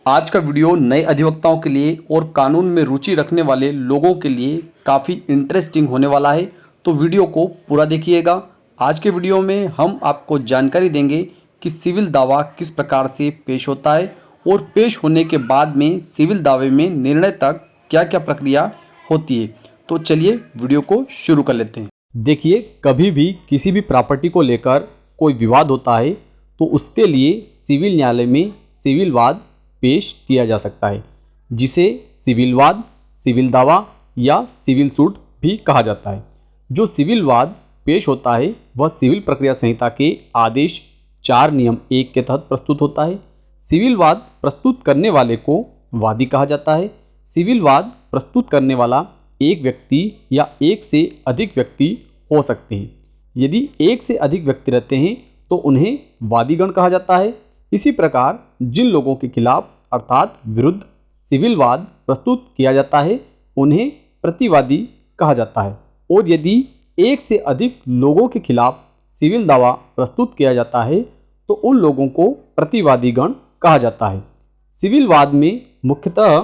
आज का वीडियो नए अधिवक्ताओं के लिए और कानून में रुचि रखने वाले लोगों के लिए काफ़ी इंटरेस्टिंग होने वाला है, तो वीडियो को पूरा देखिएगा। आज के वीडियो में हम आपको जानकारी देंगे कि सिविल दावा किस प्रकार से पेश होता है और पेश होने के बाद में सिविल दावे में निर्णय तक क्या क्या प्रक्रिया होती है। तो चलिए वीडियो को शुरू कर लेते हैं। देखिए, कभी भी किसी भी प्रॉपर्टी को लेकर कोई विवाद होता है तो उसके लिए सिविल न्यायालय में सिविल वाद पेश किया जा सकता है, जिसे सिविल वाद, सिविल दावा या सिविल सूट भी कहा जाता है। जो सिविल वाद पेश होता है वह सिविल प्रक्रिया संहिता के आदेश 4 नियम 1 के तहत प्रस्तुत होता है। सिविल वाद प्रस्तुत करने वाले को वादी कहा जाता है। सिविल वाद प्रस्तुत करने वाला एक व्यक्ति या एक से अधिक व्यक्ति हो सकते हैं। यदि एक से अधिक व्यक्ति रहते हैं तो उन्हें वादीगण कहा जाता है। इसी प्रकार जिन लोगों के खिलाफ अर्थात विरुद्ध सिविल वाद प्रस्तुत किया जाता है उन्हें प्रतिवादी कहा जाता है। और यदि एक से अधिक लोगों के खिलाफ सिविल दावा प्रस्तुत किया जाता है तो उन लोगों को प्रतिवादीगण कहा जाता है। सिविल वाद में मुख्यतः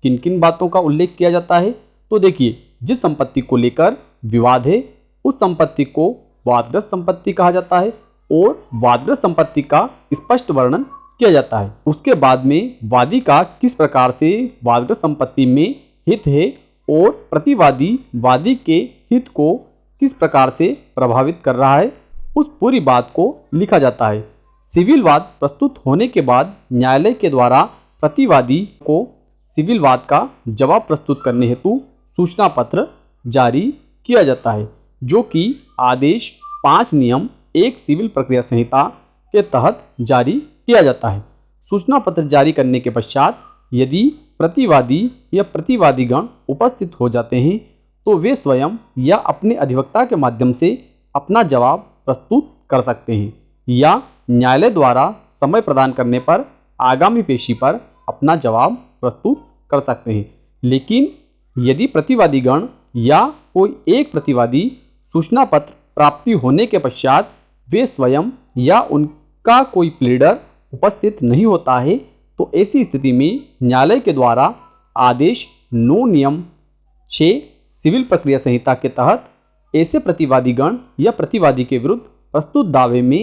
किन किन बातों का उल्लेख किया जाता है? तो देखिए, जिस संपत्ति को लेकर विवाद है उस संपत्ति को वादग्रस्त संपत्ति कहा जाता है और वादग्रस्त संपत्ति का स्पष्ट वर्णन किया जाता है। उसके बाद में वादी का किस प्रकार से वादग्रस्त संपत्ति में हित है और प्रतिवादी वादी के हित को किस प्रकार से प्रभावित कर रहा है, उस पूरी बात को लिखा जाता है। सिविल वाद प्रस्तुत होने के बाद न्यायालय के द्वारा प्रतिवादी को सिविल वाद का जवाब प्रस्तुत करने हेतु सूचना पत्र जारी किया जाता है, जो कि आदेश 5 नियम 1 सिविल प्रक्रिया संहिता के तहत जारी किया जाता है। सूचना पत्र जारी करने के पश्चात यदि प्रतिवादी या प्रतिवादीगण उपस्थित हो जाते हैं तो वे स्वयं या अपने अधिवक्ता के माध्यम से अपना जवाब प्रस्तुत कर सकते हैं या न्यायालय द्वारा समय प्रदान करने पर आगामी पेशी पर अपना जवाब प्रस्तुत कर सकते हैं। लेकिन यदि प्रतिवादीगण या कोई एक प्रतिवादी सूचना पत्र प्राप्ति होने के पश्चात वे स्वयं या उनका कोई प्लीडर उपस्थित नहीं होता है तो ऐसी स्थिति में न्यायालय के द्वारा आदेश 9 नियम 6 सिविल प्रक्रिया संहिता के तहत ऐसे प्रतिवादीगण या प्रतिवादी के विरुद्ध प्रस्तुत दावे में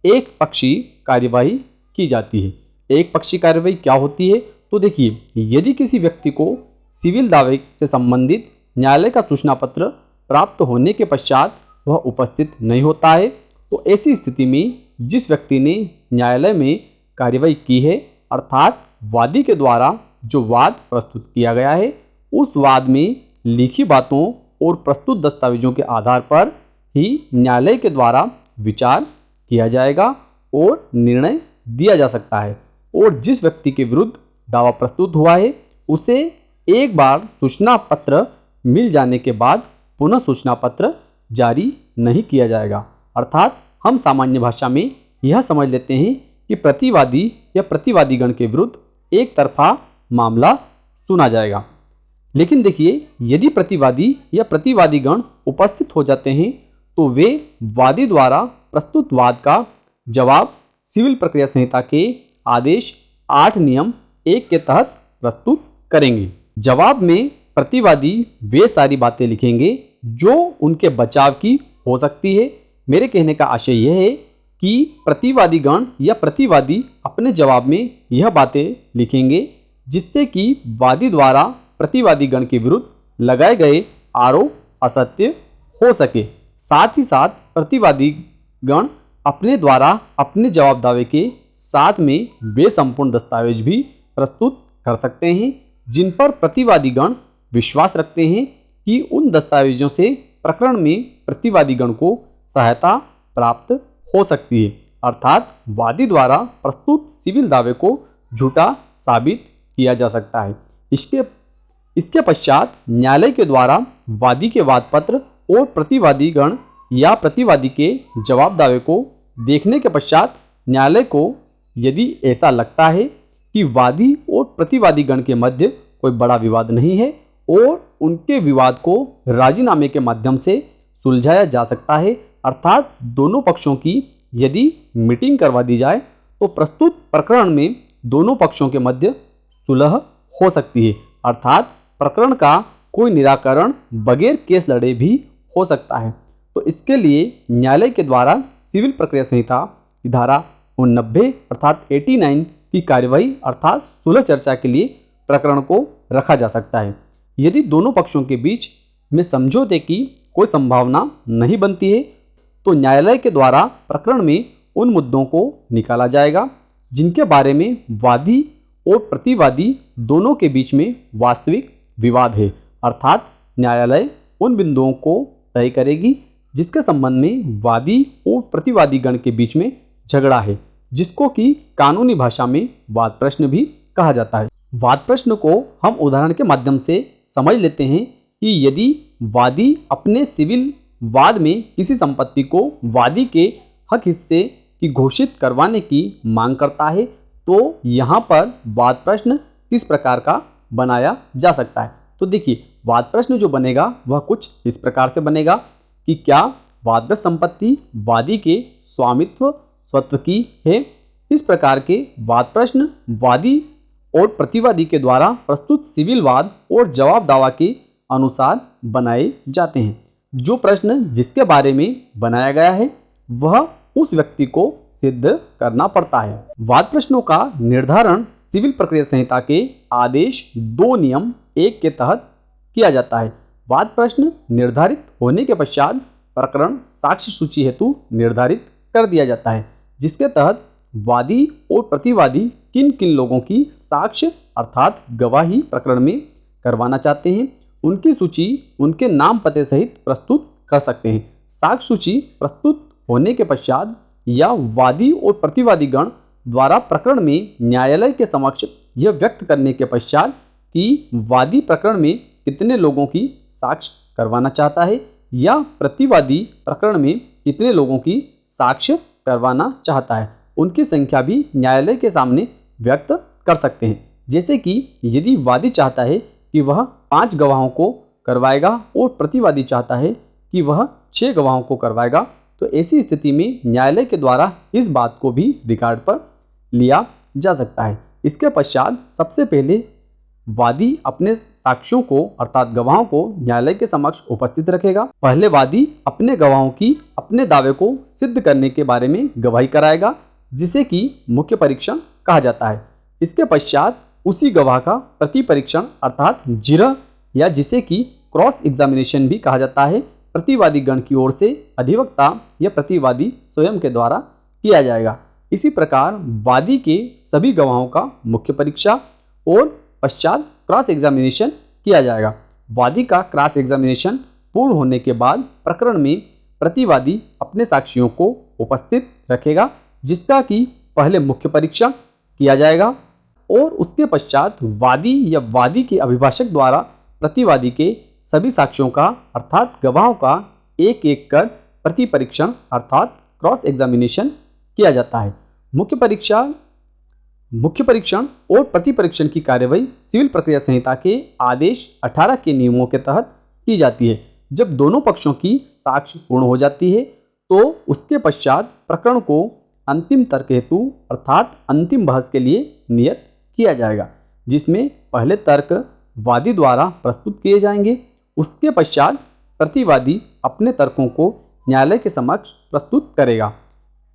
एक पक्षी कार्यवाही की जाती है। एक पक्षी कार्यवाही क्या होती है? तो देखिए, यदि किसी व्यक्ति को सिविल दावे से संबंधित न्यायालय का सूचना पत्र प्राप्त होने के पश्चात वह उपस्थित नहीं होता है तो ऐसी स्थिति में जिस व्यक्ति ने न्यायालय में कार्यवाही की है अर्थात वादी के द्वारा जो वाद प्रस्तुत किया गया है उस वाद में लिखी बातों और प्रस्तुत दस्तावेजों के आधार पर ही न्यायालय के द्वारा विचार किया जाएगा और निर्णय दिया जा सकता है। और जिस व्यक्ति के विरुद्ध दावा प्रस्तुत हुआ है उसे एक बार सूचना पत्र मिल जाने के बाद पुनः सूचना पत्र जारी नहीं किया जाएगा। अर्थात हम सामान्य भाषा में यह समझ लेते हैं कि प्रतिवादी या प्रतिवादीगण के विरुद्ध एक तरफा मामला सुना जाएगा। लेकिन देखिए, यदि प्रतिवादी या प्रतिवादीगण उपस्थित हो जाते हैं तो वे वादी द्वारा प्रस्तुत वाद का जवाब सिविल प्रक्रिया संहिता के आदेश 8 नियम 1 के तहत प्रस्तुत करेंगे। जवाब में प्रतिवादी वे सारी बातें लिखेंगे जो उनके बचाव की हो सकती है। मेरे कहने का आशय यह है कि प्रतिवादीगण या प्रतिवादी अपने जवाब में यह बातें लिखेंगे जिससे कि वादी द्वारा प्रतिवादीगण के विरुद्ध लगाए गए आरोप असत्य हो सके। साथ ही साथ प्रतिवादीगण अपने द्वारा अपने जवाब दावे के साथ में वे संपूर्ण दस्तावेज भी प्रस्तुत कर सकते हैं जिन पर प्रतिवादीगण विश्वास रखते हैं कि उन दस्तावेजों से प्रकरण में प्रतिवादीगण को सहायता प्राप्त हो सकती है। अर्थात वादी द्वारा प्रस्तुत सिविल दावे को झूठा साबित किया जा सकता है। इसके पश्चात न्यायालय के द्वारा वादी के वाद पत्र और प्रतिवादीगण या प्रतिवादी के जवाब दावे को देखने के पश्चात न्यायालय को यदि ऐसा लगता है कि वादी और प्रतिवादीगण के मध्य कोई बड़ा विवाद नहीं है और उनके विवाद को राजीनामे के माध्यम से सुलझाया जा सकता है, अर्थात दोनों पक्षों की यदि मीटिंग करवा दी जाए तो प्रस्तुत प्रकरण में दोनों पक्षों के मध्य सुलह हो सकती है, अर्थात प्रकरण का कोई निराकरण बगैर केस लड़े भी हो सकता है। तो इसके लिए न्यायालय के द्वारा सिविल प्रक्रिया संहिता की धारा 89 अर्थात 89 की कार्यवाही अर्थात सुलह चर्चा के लिए प्रकरण को रखा जा सकता है। यदि दोनों पक्षों के बीच में समझौते की कोई संभावना नहीं बनती है तो न्यायालय के द्वारा प्रकरण में उन मुद्दों को निकाला जाएगा जिनके बारे में वादी और प्रतिवादी दोनों के बीच में वास्तविक विवाद है, अर्थात न्यायालय उन बिंदुओं को तय करेगी जिसके संबंध में वादी और प्रतिवादी गण के बीच में झगड़ा है, जिसको कि कानूनी भाषा में वाद प्रश्न भी कहा जाता है। वाद प्रश्न को हम उदाहरण के माध्यम से समझ लेते हैं कि यदि वादी अपने सिविल वाद में किसी संपत्ति को वादी के हक हिस्से की घोषित करवाने की मांग करता है तो यहाँ पर वाद प्रश्न किस प्रकार का बनाया जा सकता है। तो देखिए, वाद प्रश्न जो बनेगा वह कुछ इस प्रकार से बनेगा कि क्या वादग्रस्त संपत्ति वादी के स्वामित्व स्वत्व की है। इस प्रकार के वाद प्रश्न वादी और प्रतिवादी के द्वारा प्रस्तुत सिविल वाद और जवाब दावा के अनुसार बनाए जाते हैं। जो प्रश्न जिसके बारे में बनाया गया है वह उस व्यक्ति को सिद्ध करना पड़ता है। वाद प्रश्नों का निर्धारण सिविल प्रक्रिया संहिता के आदेश 2 नियम 1 के तहत किया जाता है। वाद प्रश्न निर्धारित होने के पश्चात प्रकरण साक्ष्य सूची हेतु निर्धारित कर दिया जाता है, जिसके तहत वादी और प्रतिवादी किन किन लोगों की साक्ष्य अर्थात गवाही प्रकरण में करवाना चाहते हैं उनकी सूची उनके नाम पते सहित प्रस्तुत कर सकते हैं। साक्ष्य सूची प्रस्तुत होने के पश्चात या वादी और प्रतिवादी गण द्वारा प्रकरण में न्यायालय के समक्ष यह व्यक्त करने के पश्चात कि वादी प्रकरण में कितने लोगों की साक्ष्य करवाना चाहता है या प्रतिवादी प्रकरण में कितने लोगों की साक्ष्य करवाना चाहता है, उनकी संख्या भी न्यायालय के सामने व्यक्त कर सकते हैं। जैसे कि यदि वादी चाहता है कि वह 5 गवाहों को करवाएगा और प्रतिवादी चाहता है कि वह 6 गवाहों को करवाएगा, तो ऐसी स्थिति में न्यायालय के द्वारा इस बात को भी रिकॉर्ड पर लिया जा सकता है। इसके पश्चात सबसे पहले वादी अपने साक्ष्यों को अर्थात गवाहों को न्यायालय के समक्ष उपस्थित रखेगा। पहले वादी अपने गवाहों की अपने दावे को सिद्ध करने के बारे में गवाही कराएगा, जिसे कि मुख्य परीक्षण कहा जाता है। इसके पश्चात उसी गवाह का प्रति परीक्षण अर्थात जिरह या जिसे कि क्रॉस एग्जामिनेशन भी कहा जाता है प्रतिवादी गण की ओर से अधिवक्ता या प्रतिवादी स्वयं के द्वारा किया जाएगा। इसी प्रकार वादी के सभी गवाहों का मुख्य परीक्षा और पश्चात क्रॉस एग्जामिनेशन किया जाएगा। वादी का क्रॉस एग्जामिनेशन पूर्ण होने के बाद प्रकरण में प्रतिवादी अपने साक्षियों को उपस्थित रखेगा, जिसका कि पहले मुख्य परीक्षा किया जाएगा और उसके पश्चात वादी या वादी के अभिभाषक द्वारा प्रतिवादी के सभी साक्ष्यों का अर्थात गवाहों का एक एक कर प्रति परीक्षण अर्थात क्रॉस एग्जामिनेशन किया जाता है। मुख्य परीक्षण और प्रति परीक्षण की कार्यवाही सिविल प्रक्रिया संहिता के आदेश 18 के नियमों के तहत की जाती है। जब दोनों पक्षों की साक्ष्य पूर्ण हो जाती है तो उसके पश्चात प्रकरण को अंतिम तर्क हेतु अर्थात अंतिम बहस के लिए नियत किया जाएगा, जिसमें पहले तर्क वादी द्वारा प्रस्तुत किए जाएंगे। उसके पश्चात प्रतिवादी अपने तर्कों को न्यायालय के समक्ष प्रस्तुत करेगा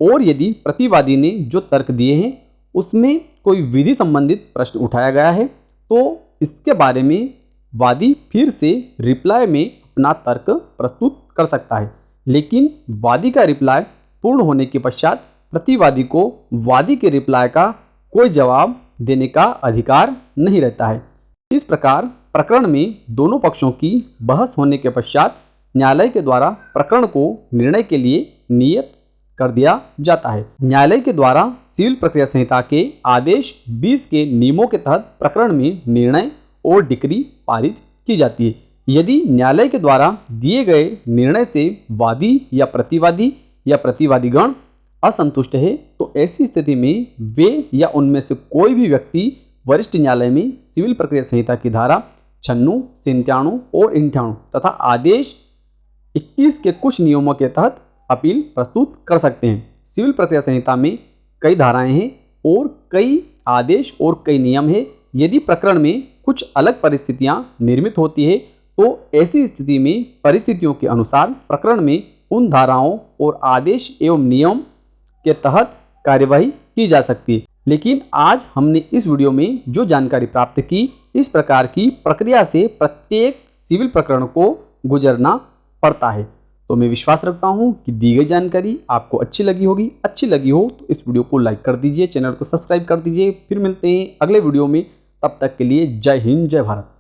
और यदि प्रतिवादी ने जो तर्क दिए हैं उसमें कोई विधि संबंधित प्रश्न उठाया गया है तो इसके बारे में वादी फिर से रिप्लाई में अपना तर्क प्रस्तुत कर सकता है, लेकिन वादी का रिप्लाई पूर्ण होने के पश्चात प्रतिवादी को वादी के रिप्लाई का कोई जवाब देने का अधिकार नहीं रहता है। इस प्रकार प्रकरण में दोनों पक्षों की बहस होने के पश्चात न्यायालय के द्वारा प्रकरण को निर्णय के लिए नियत कर दिया जाता है। न्यायालय के द्वारा सिविल प्रक्रिया संहिता के आदेश 20 के नियमों के तहत प्रकरण में निर्णय और डिक्री पारित की जाती है। यदि न्यायालय के द्वारा दिए गए निर्णय से वादी या प्रतिवादीगण असंतुष्ट है तो ऐसी स्थिति में वे या उनमें से कोई भी व्यक्ति वरिष्ठ न्यायालय में सिविल प्रक्रिया संहिता की धारा 96, 97 और 98 तथा आदेश 21 के कुछ नियमों के तहत अपील प्रस्तुत कर सकते हैं। सिविल प्रक्रिया संहिता में कई धाराएं हैं और कई आदेश और कई नियम हैं यदि प्रकरण में कुछ अलग परिस्थितियां निर्मित होती है तो ऐसी स्थिति में परिस्थितियों के अनुसार प्रकरण में उन धाराओं और आदेश एवं नियम के तहत कार्यवाही की जा सकती है। लेकिन आज हमने इस वीडियो में जो जानकारी प्राप्त की, इस प्रकार की प्रक्रिया से प्रत्येक सिविल प्रकरण को गुजरना पड़ता है। तो मैं विश्वास रखता हूं कि दी गई जानकारी आपको अच्छी लगी होगी। अच्छी लगी हो तो इस वीडियो को लाइक कर दीजिए, चैनल को सब्सक्राइब कर दीजिए। फिर मिलते हैं अगले वीडियो में, तब तक के लिए जय हिंद, जय भारत।